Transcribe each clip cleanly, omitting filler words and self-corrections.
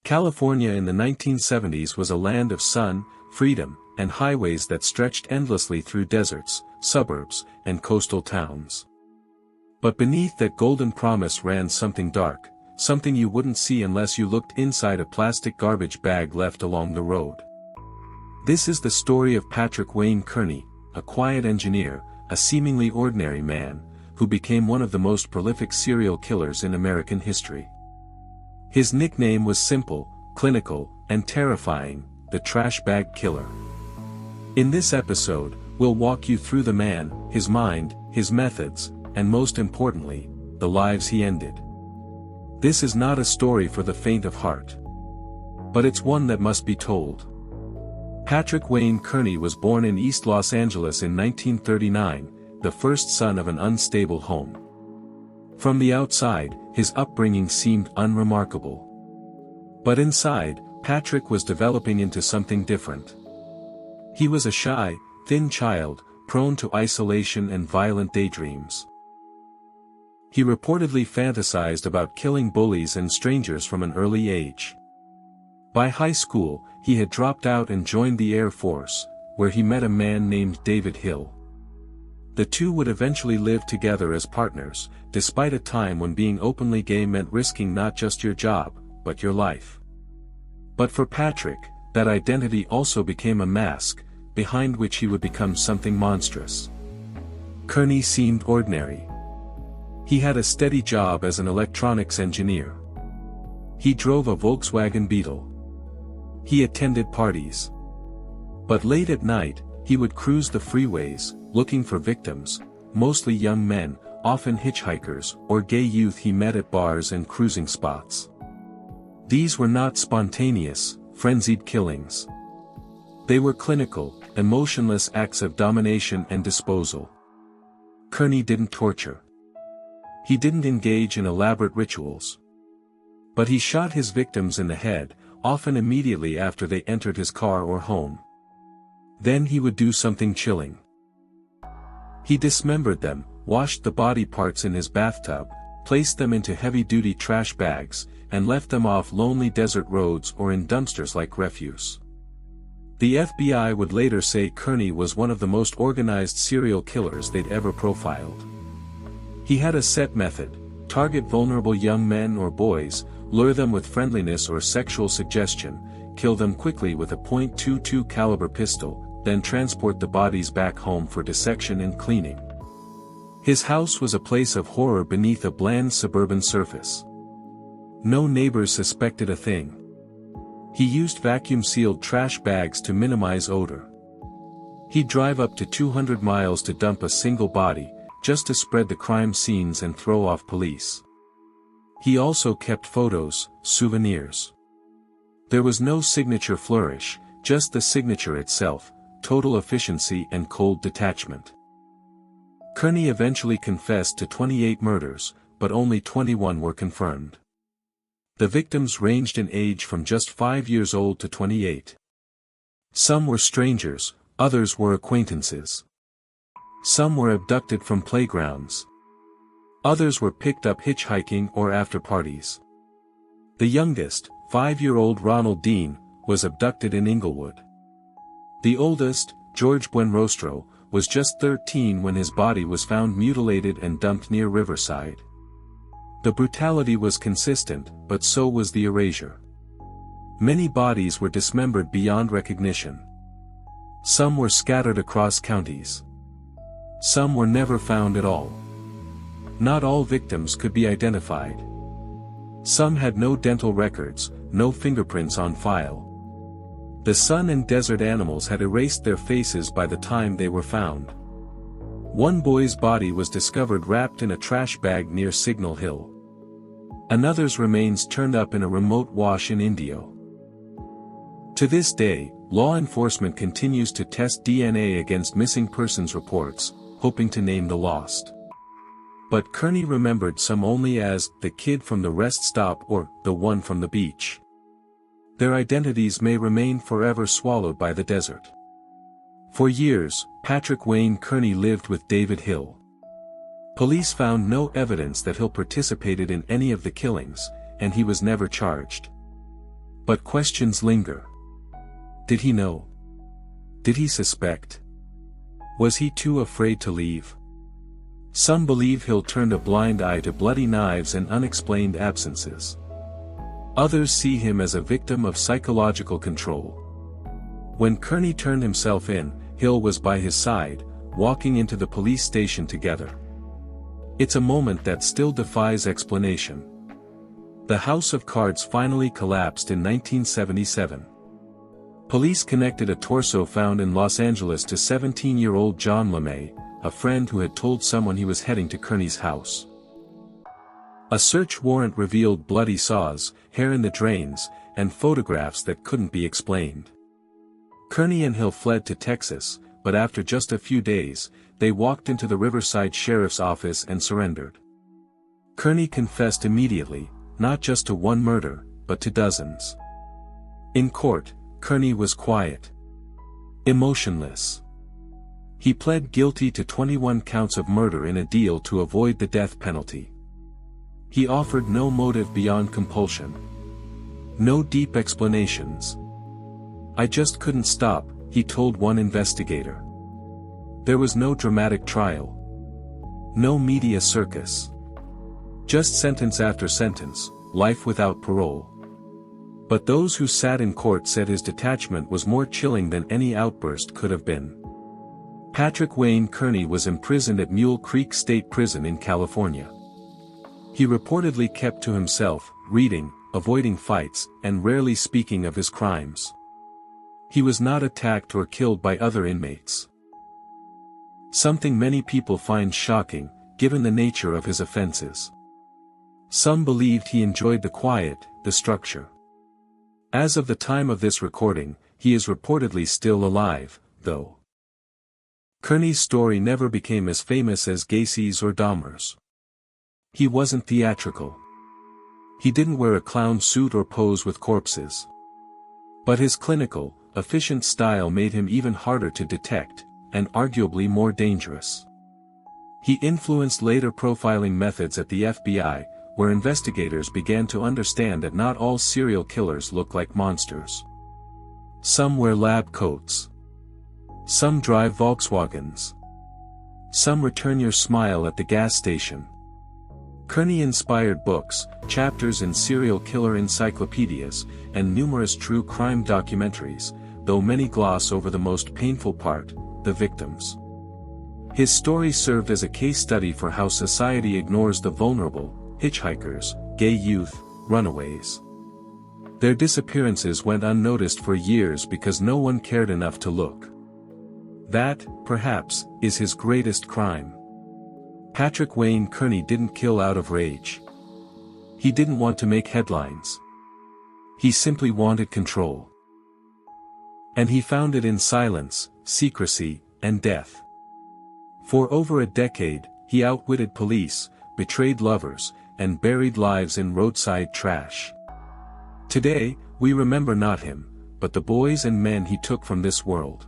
California in the 1970s was a land of sun, freedom, and highways that stretched endlessly through deserts, suburbs, and coastal towns. But beneath that golden promise ran something dark, something you wouldn't see unless you looked inside a plastic garbage bag left along the road. This is the story of Patrick Wayne Kearney, a quiet engineer, a seemingly ordinary man, who became one of the most prolific serial killers in American history. His nickname was simple, clinical, and terrifying: the trash bag killer. In this episode, we'll walk you through the man, his mind, his methods, and most importantly, the lives he ended. This is not a story for the faint of heart. But it's one that must be told. Patrick Wayne Kearney was born in East Los Angeles in 1939, the first son of an unstable home. From the outside, his upbringing seemed unremarkable. But inside, Patrick was developing into something different. He was a shy, thin child, prone to isolation and violent daydreams. He reportedly fantasized about killing bullies and strangers from an early age. By high school, he had dropped out and joined the Air Force, where he met a man named David Hill. The two would eventually live together as partners, despite a time when being openly gay meant risking not just your job, but your life. But for Patrick, that identity also became a mask, behind which he would become something monstrous. Kearney seemed ordinary. He had a steady job as an electronics engineer. He drove a Volkswagen Beetle. He attended parties. But late at night, he would cruise the freeways, looking for victims, mostly young men, often hitchhikers or gay youth he met at bars and cruising spots. These were not spontaneous, frenzied killings. They were clinical, emotionless acts of domination and disposal. Kearney didn't torture. He didn't engage in elaborate rituals. But he shot his victims in the head, often immediately after they entered his car or home. Then he would do something chilling. He dismembered them, washed the body parts in his bathtub, placed them into heavy-duty trash bags, and left them off lonely desert roads or in dumpsters like refuse. The FBI would later say Kearney was one of the most organized serial killers they'd ever profiled. He had a set method: target vulnerable young men or boys, lure them with friendliness or sexual suggestion, kill them quickly with a .22 caliber pistol, then transport the bodies back home for dissection and cleaning. His house was a place of horror beneath a bland suburban surface. No neighbors suspected a thing. He used vacuum-sealed trash bags to minimize odor. He'd drive up to 200 miles to dump a single body, just to spread the crime scenes and throw off police. He also kept photos, souvenirs. There was no signature flourish, just the signature itself, total efficiency and cold detachment. Kearney eventually confessed to 28 murders, but only 21 were confirmed. The victims ranged in age from just 5 years old to 28. Some were strangers, others were acquaintances. Some were abducted from playgrounds. Others were picked up hitchhiking or after parties. The youngest, 5-year-old Ronald Dean, was abducted in Inglewood. The oldest, George Buenrostro, was just 13 when his body was found mutilated and dumped near Riverside. The brutality was consistent, but so was the erasure. Many bodies were dismembered beyond recognition. Some were scattered across counties. Some were never found at all. Not all victims could be identified. Some had no dental records, no fingerprints on file. The sun and desert animals had erased their faces by the time they were found. One boy's body was discovered wrapped in a trash bag near Signal Hill. Another's remains turned up in a remote wash in Indio. To this day, law enforcement continues to test DNA against missing persons reports, hoping to name the lost. But Kearney remembered some only as the kid from the rest stop or the one from the beach. Their identities may remain forever swallowed by the desert. For years, Patrick Wayne Kearney lived with David Hill. Police found no evidence that Hill participated in any of the killings, and he was never charged. But questions linger. Did he know? Did he suspect? Was he too afraid to leave? Some believe he'll turn a blind eye to bloody knives and unexplained absences. Others see him as a victim of psychological control. When Kearney turned himself in, Hill was by his side, walking into the police station together. It's a moment that still defies explanation. The House of Cards finally collapsed in 1977. Police connected a torso found in Los Angeles to 17-year-old John LeMay, a friend who had told someone he was heading to Kearney's house. A search warrant revealed bloody saws, hair in the drains, and photographs that couldn't be explained. Kearney and Hill fled to Texas, but after just a few days, they walked into the Riverside Sheriff's Office and surrendered. Kearney confessed immediately, not just to one murder, but to dozens. In court, Kearney was quiet. Emotionless. He pled guilty to 21 counts of murder in a deal to avoid the death penalty. He offered no motive beyond compulsion. No deep explanations. "I just couldn't stop," he told one investigator. There was no dramatic trial. No media circus. Just sentence after sentence, life without parole. But those who sat in court said his detachment was more chilling than any outburst could have been. Patrick Wayne Kearney was imprisoned at Mule Creek State Prison in California. He reportedly kept to himself, reading, avoiding fights, and rarely speaking of his crimes. He was not attacked or killed by other inmates. Something many people find shocking, given the nature of his offenses. Some believed he enjoyed the quiet, the structure. As of the time of this recording, he is reportedly still alive, though. Kearney's story never became as famous as Gacy's or Dahmer's. He wasn't theatrical. He didn't wear a clown suit or pose with corpses. But his clinical, efficient style made him even harder to detect, and arguably more dangerous. He influenced later profiling methods at the FBI, where investigators began to understand that not all serial killers look like monsters. Some wear lab coats. Some drive Volkswagens. Some return your smile at the gas station. Kearney-inspired books, chapters in serial killer encyclopedias, and numerous true crime documentaries, though many gloss over the most painful part, the victims. His story served as a case study for how society ignores the vulnerable, hitchhikers, gay youth, runaways. Their disappearances went unnoticed for years because no one cared enough to look. That, perhaps, is his greatest crime. Patrick Wayne Kearney didn't kill out of rage. He didn't want to make headlines. He simply wanted control. And he found it in silence, secrecy, and death. For over a decade, he outwitted police, betrayed lovers, and buried lives in roadside trash. Today, we remember not him, but the boys and men he took from this world.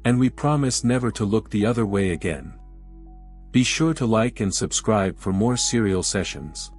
And we promise never to look the other way again. Be sure to like and subscribe for more serial sessions.